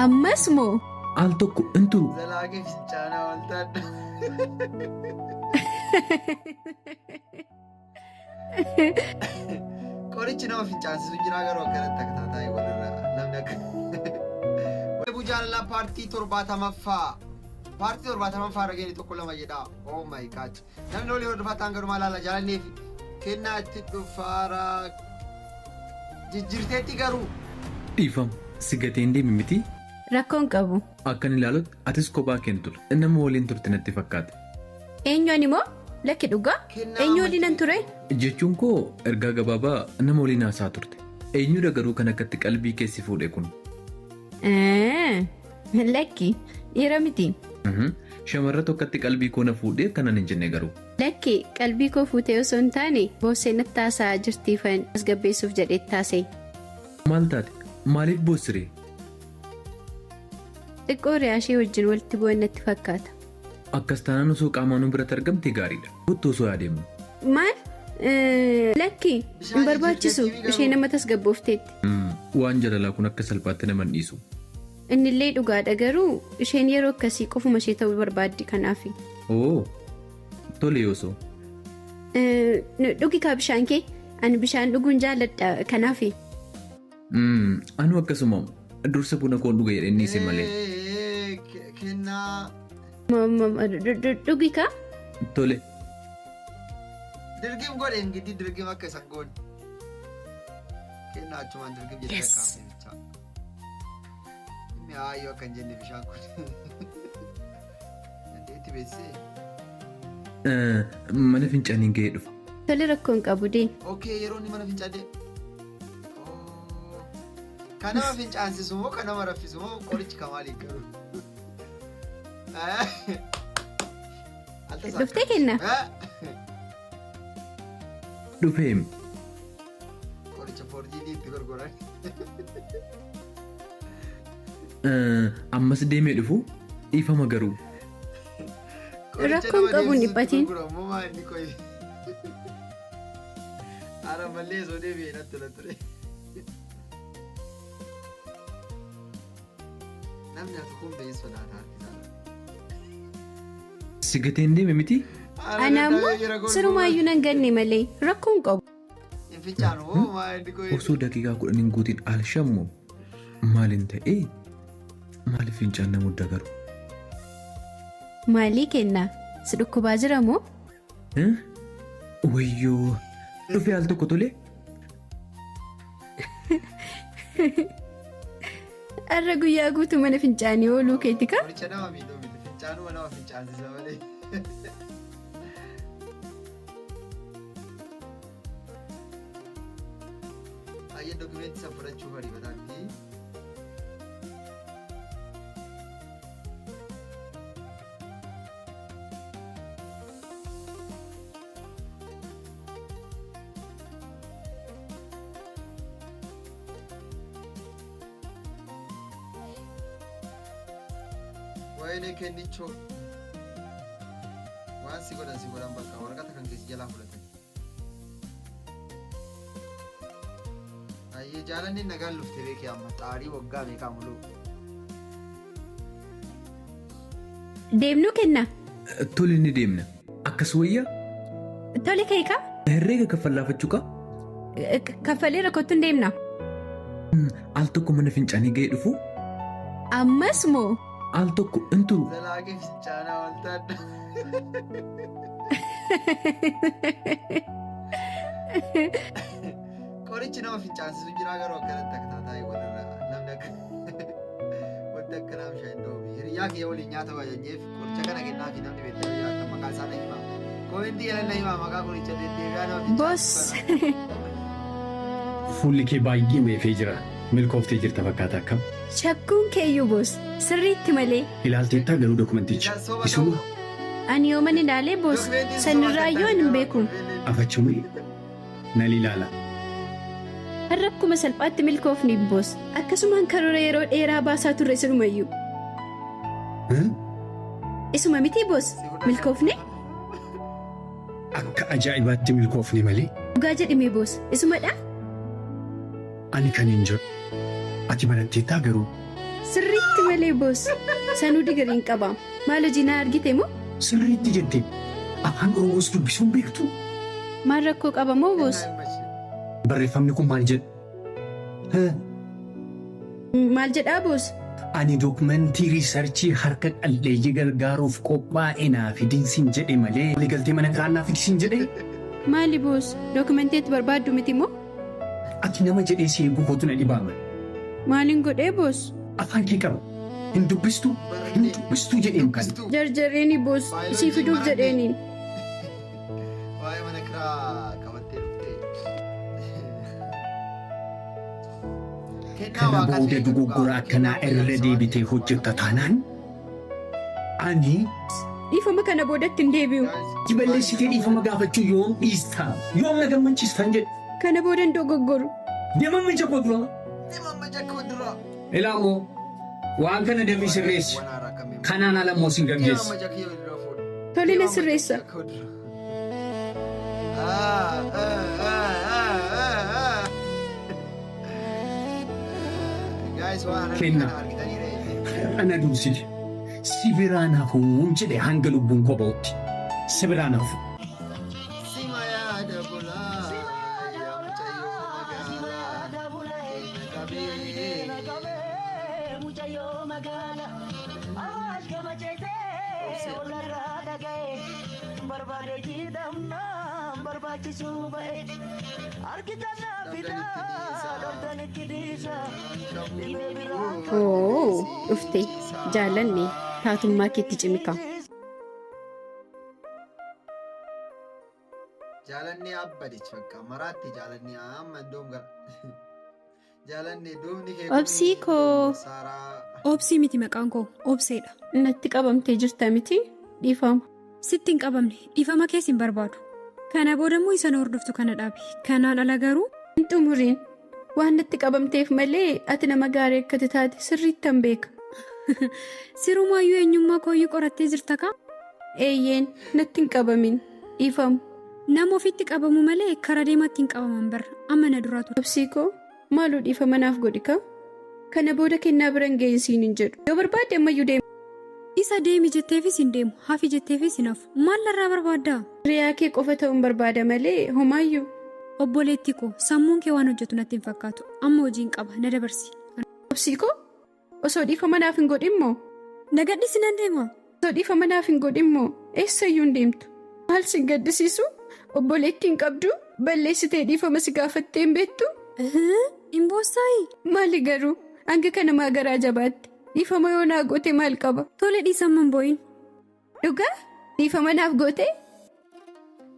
Ammas moo? Al tokko hin turu. Zalaaqee fincaanaa waltaadha. Qorichi nama fincaansisu jira garuu akkanatti akka taatee walirra namni akka. Weebuu jaalalaa paartii 70ffaa. Paartii 70ffaa rageenii tokko lama jedha. Oh my god. Namni olii hordofatan garuu maal haala jaalanneef kennaa itti dhufaara jijjiirteetti garuu. Dhiifama si gateen deemi miti. Rakkoon qabu. Akkan ilaalutti atis kophaa kentul. Nama waliin turte natti fakkaate. Eenyuun immoo lakki dhugaa? Eenyu waliin ture? Jechuun koo ergaa gabaabaa nama waliin haasaa turte. Eenyudha garuu kan akkatti qalbii keessi fuudhe kun? Lakki dhiira miti. Shamarra tokkotti qalbii koo na fuudhee akkanan hin jenne garuu. Lakki qalbii koo fuutee osoo hin taane boossee natti haasaa jirtiifan as gabbeessuuf jedhee taasee. Maal taate? Maaliif boossiree? Xiqqoo riyaashee wajjin walitti bu'an natti fakkaata. Akkas taanaan osoo qaamaan biratti argamte gaariidha. Kottu osoo adeemnu. Maal? Lakki hin barbaachisu ishee nama tasgabboofteetti. Waan jaalalaa kun akka salphaatti nama hin dhiisu. Innillee dhugaadha garuu isheen yeroo akkasii qofuma ishee ta'uu barbaaddi kanaafi. Oo tole osoo. Dhugi kaa bishaan kee ani bishaan dhuguun jaalladha kanaafi. Anu akkasuma dursa buna koon dhuga jedhee inni isin malee. Kennaa. Dhugi kaa? Tole. Dirgim godheen giddi dirgim akka isan goon. Kennaa achumaan dirgim jedhee kaafee bichaa. Inni haayyoo akka hin jenne bishaan kun. Dandeetti beeksisee. Mana fincaaniin gahee dhufa. Tole rakkoon qabu dee. Okay yeroo inni mana fincaadee. Kan nama fincaansisu moo kan nama raffisu moo qorichi kamaaliif garuu? Dhuftee kenna? Dhufeemi. Qoricha foorjiidii itti gurguran. Ammas deemee dhufu dhiifama garuu. Rakkoon qabuun dhiphatiin. Ara mallee osoo deebi'ee natti tola ture. Namni ati kun beeyi sodaataa argisaa. Si gateen deeme miti? Ana ammoo sirumaayyuu nan ganne malee rakkoon qabu. Infichaanuu maal dikoo. Osoo daqiiqaa 10 guutiin al shammu maalin ta'ee maaliif fincaan na mudda garuu? Maalii kennaa? Si dhukkubaa jira moo? Wayyoo dhufee al tokko tolee? Har'a guyyaa guutuu mana fincaanii ooluu keetti kaa? Qoricha nama miidhuu miti fincaanuu nama fincaansisa malee. Ayyee dokumeenti san fudhachuuf ariifataatti. Wayne kennichoo waan si godhan bakka waraqata kan keessi jalaa fudhatan. Ayyee jaalanni nagaan luftee beekee amma xaarii waggaa meeqaa mul'u. Deemnu kenna? Tole ni deemna. Akkas wayyaa? Tole keekaa? Herreega kaffalaafachuu kaa? Kaffalee rakkootuun deemna? Al tokko mana fincaanii gahee dhufu? Ammas moo? Al tokko hin turu. Zalaaqee fincaanaa waltaadha. Qorichi nama fincaansisu jira garuu akkanatti akka taatee walirra namni akka wanti akka nama shaayindoomi. Hiriyaa kee waliin nyaata wayyanyeef qoricha kana kennaa fi namni beektaa jiraata maqaa isaa na himaa. Koomenti jala na himaa maqaa qoricha deddeebi'aa nama fincaansisu. Boos. Fuulli kee baay'ee meefee jira. Milkooftee jirta fakkaata akkam? Shakkuun keeyyuu boos sirriitti malee. Ilaalteettaa garuu dokumenticha isuma. Ani yooman ilaalee boos sanirraayyuu ani hin beeku. Afachumee nan ilaala. Har'a akkuma salphaatti milkoofni boos akkasumaan karoora yeroo dheeraa baasaa turre sirumayyuu. Isuma miti boos milkoofne? Akka ajaa'ibaatti milkoofne malee. Dhugaa jedhime boos isumadhaa? Ani kan hin jiru. Ati baratteettaa garuu. Sirriitti. Sitti malee boos. Sanuu digiriin qabaam. Maal hojii na argite moo? Sirriitti jettee afaan Oromoos dubbisuun beektu. Maal rakkoo qaba moo boos? Barreeffamni kun maal jedha? Maal jedhaa boos? Ani dookumentii riisarchii harka qalleeyyii gargaaruuf qophaa'e naa fidinsiin jedhe malee waliigaltee mana kiraannaa fidisiin jedhe. Maali boos? Dookumentii barbaaddu miti moo? Ati nama jedhee si eeguu kootu na dhibaama. Maaliin godhee boos? Afaan kee qaba. Hin dubbistu jedheen kan. Jarjareeni boos. Isii fiduuf jedheeniin. Waa'ee mana kiraa qabattee dhuftee. Kana booda dogoggora akkanaa irra deebitee hojjetta taanaan ani Dhiifama kana boodatti hin deebi'u. jiballeessitee dhiifama gaafachuu yoom dhiistaa yoom na gammachiistan jedhe. Kana booda hin dogoggoru. Deeman micha koo dura. Ilaamoo waan kana dambii sirreessi. Kanaan ala immoo sin gaggeessi. Tole na sirreessa. Kenna. Ana dursite. Si biraan hafuun jedhe hanga lubbuun kophaa'utti. Si biraan hafu. Oo, dhufte jaalanne taatummaa keetti cimika. Jaalanne abbadichi fakka maraatti jaalanne amma iddoon gara jaalanne doomni kee Obsii koo. Obsii miti maqaan koo obseedha. Natti qabamtee jirta miti dhiifama. Sitti hin qabamne dhiifama keessa hin barbaadu. Kana booda immoo isa na hordoftu kana dhaabi. Kanaan ala garuu Hin xumuriin waan natti qabamteef malee ati nama gaarii akkati taate sirriitti hin beeka. sirumaayyuu eenyummaa kooyyuu qorattee jirta kaa? Eeyyeen natti hin qabamin dhiifamu. Nama ofitti qabamu malee karaa deemaatti hin qabaman barra. Amma na duraatu. Obsii koo maaloo dhiifama naaf godhi ka? Kana booda kennaa biraan geensiin hin jedhu. Yoo barbaadde ammayyuu deemu. Isa deemi jetteefis hin deemu. Hafi jetteefis hin hafu. Maal narraa barbaaddaa? Riyaa kee qofa ta'uun barbaada malee homaayyuu. Obboleetti koo sammuun kee waan hojjetu natti hin fakkaatu. Amma hojiin qaba na dabarsi. Obsii koo osoo dhiifama naaf hin godhin moo? Na gaddisi nan deema. Osoo dhiifama naaf hin godhin moo? Eessayyuu hin deemtu. Maal si gaddisiisu? Obboleetti hin qabdu? Balleessitee dhiifama si gaafattee hin beektu? Hin boossaayi. Maali garuu hanga kana maa garaa jabaatti? Dhiifama yoo naa goote maal qaba? Tole dhiisamman boo'in. Dhugaa? Dhiifama naaf goote?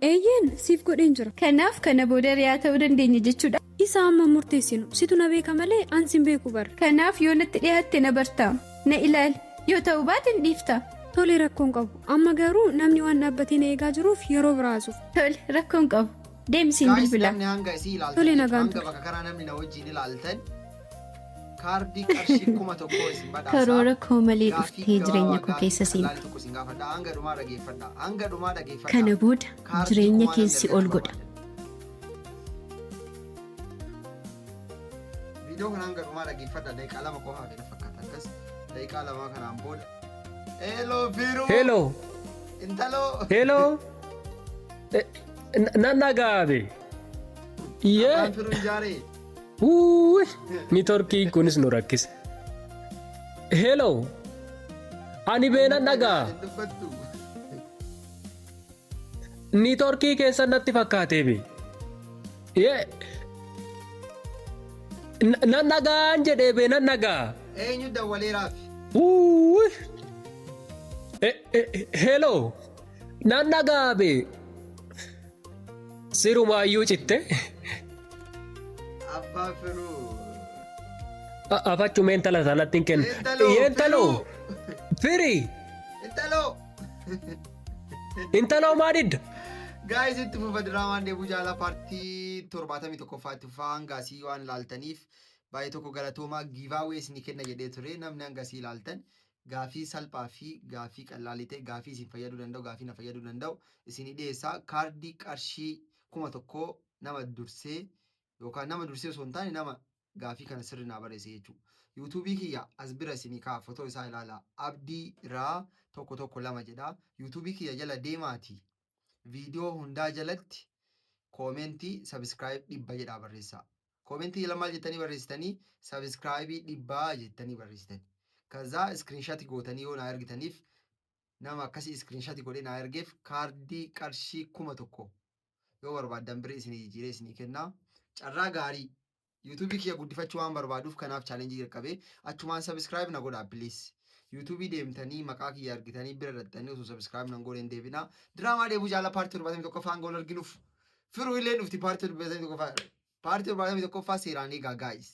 Eeyyeen siif godheen jira. Kanaaf kana booda riyaa ta'uu dandeenya jechuudha. Isa amma murteessinu situ na beeka malee ansi hin beeku bara. Kanaaf yoo natti dhiyaatte na bartaa. Na ilaali. Yoo ta'uu baate hin dhiifta. Tole rakkoon qabu. Amma garuu namni waan dhaabbatee na eegaa jiruuf yeroo biraasuuf. Tole rakkoon qabu. Deemsiin bilbila. namni hanga isii ilaaltan Tole nagaan hanga bakka karaa namni na wajjin ilaaltan kaardii qarshii 1,000 isin badhaasa. Karoora koo malee dhuftee jireenya koo keessa seentu. Hanga dhumaa dhageeffadha. Hanga dhumaa dhageeffadha. Kana booda jireenya keessi ol godha. Viidiyoo kana hanga dhumaa dhageeffadha. Daqiiqaa 2 qofaa kana fakkaata akkas. Daqiiqaa 2 kanaan booda. Hello Firu. Hello. Intaloo. Hello. Nanna gaabe. Yee. Afaan Firuun jaaree. Niitoorkiin kunis nu rakkise. Hello. Ani beenan dhagaa. Dubbattu. Niitoorkii keessan natti fakkaatee be. Yee. Nan dhagaan jedhee be nan dhagaa. Eenyu dawwalee raafi. Hello. Nan dhagaa be. Sirumaayyuu citte. Abbaa Firuu. Afachumeen tala sanatti hin kennu. Intaloo. Firii. Intaloo. Intaloo maalidda? Gaayis itti fufa diraamaan deebuu jaalala paartii 71ffaatti fufaa hangasii waan ilaaltaniif baay'ee tokko galatoomaa giivaawee isinii kenna jedhee ture namni hangasii ilaaltan gaafii salphaa fi gaafii qal'aa ta'e gaafii isin fayyaduu danda'u gaafii na fayyaduu danda'u isinii dhiyeessaa kaardii qarshii 1,000 nama dursee yookaan nama dursee osoo hin taane nama gaafii kana sirri naa barreesse jechuudha. yuutuubii kiyya as bira isinii kaa fotoo isaa ilaalaa abdii irraa tokko lama jedha yuutuubii kiyya jala deemaati viidiyoo hundaa jalatti koomentii sabiskiraayib 100 jedhaa barreessaa koomentii jala maal jettanii barreessitanii sabiskiraayibii 100 jettanii barreessitanii kazaa iskiriinshaati gootanii yoo naa ergitaniif nama akkasii iskiriinshaati godhee naa ergeef kaardii qarshii 1000 yoo barbaaddan birrii isinii jijjiiree isinii kennaa carraa gaarii yuutuubii kiyya guddifachuu waan barbaaduuf kanaaf chaalenjii jalqabee achumaan sabiskiraayib na godhaa piliis yuutuubii deemtanii maqaa kiyya argitanii bira dhattanii osoo sabiskiraayib nan godheen deebinaa diraamaa deebuu jaala paartii 71ffaan gool arginuuf firuu illee dhufti paartii 71ffaa paartii 71ffaa seeraan eegaa gaayis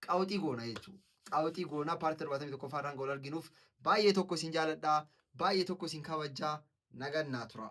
qawxii goona jechuudha qawxii goona paartii 71ffaa irraan gool arginuuf baay'ee tokko isin jaaladhaa baay'ee tokko isin kabajaa nagannaa tura.